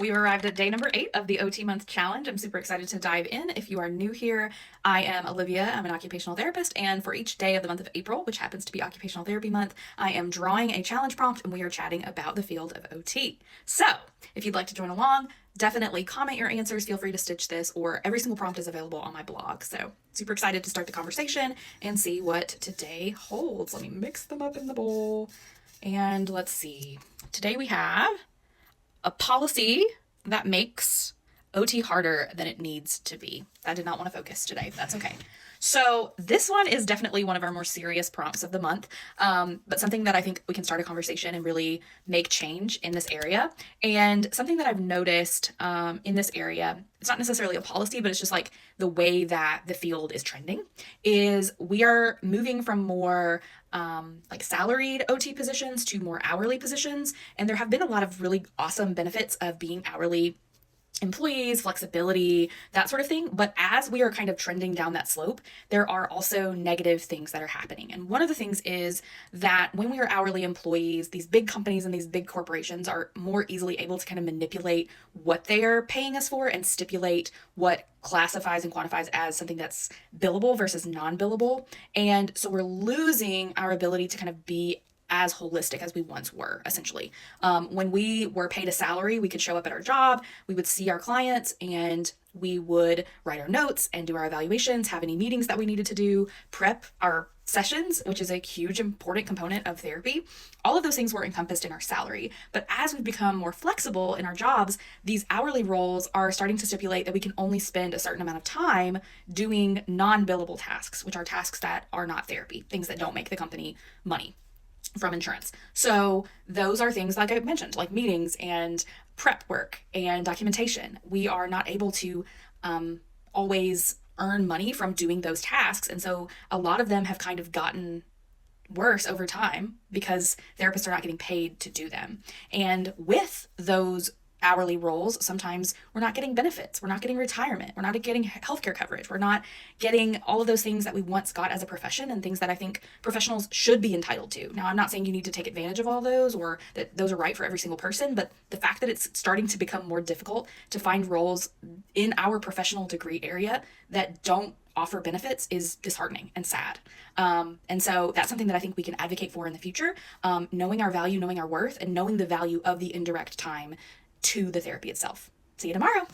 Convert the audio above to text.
We've arrived at day number 8 of the OT month challenge. I'm super excited to dive in. If you are new here, I am Olivia. I'm an occupational therapist, and for each day of the month of April, which happens to be occupational therapy month, I am drawing a challenge prompt and we are chatting about the field of OT. So, if you'd like to join along, definitely comment your answers. Feel free to stitch this, or every single prompt is available on my blog. So, super excited to start the conversation and see what today holds. Let me mix them up in the bowl. And let's see. Today we have a policy that makes OT harder than it needs to be. I did not want to focus today, but that's okay. So this one is definitely one of our more serious prompts of the month, but something that I think we can start a conversation and really make change in this area. And something that I've noticed in this area, it's not necessarily a policy, but it's just like the way that the field is trending, is we are moving from more like salaried OT positions to more hourly positions. And there have been a lot of really awesome benefits of being hourly employees, flexibility, that sort of thing. But as we are kind of trending down that slope, there are also negative things that are happening. And one of the things is that when we are hourly employees, these big companies and these big corporations are more easily able to kind of manipulate what they are paying us for and stipulate what classifies and quantifies as something that's billable versus non-billable. And so we're losing our ability to kind of be as holistic as we once were, essentially. When we were paid a salary, we could show up at our job, we would see our clients, and we would write our notes and do our evaluations, have any meetings that we needed to do, prep our sessions, which is a huge important component of therapy. All of those things were encompassed in our salary. But as we've become more flexible in our jobs, these hourly roles are starting to stipulate that we can only spend a certain amount of time doing non-billable tasks, which are tasks that are not therapy, things that don't make the company money from insurance. So those are things like I mentioned, like meetings and prep work and documentation. We are not able to always earn money from doing those tasks. And so a lot of them have kind of gotten worse over time because therapists are not getting paid to do them. And with those hourly roles, sometimes we're not getting benefits, we're not getting retirement, we're not getting healthcare coverage, we're not getting all of those things that we once got as a profession and things that I think professionals should be entitled to. Now, I'm not saying you need to take advantage of all those or that those are right for every single person, but the fact that it's starting to become more difficult to find roles in our professional degree area that don't offer benefits is disheartening and sad. And so that's something that I think we can advocate for in the future, knowing our value, knowing our worth, and knowing the value of the indirect time to the therapy itself. See you tomorrow.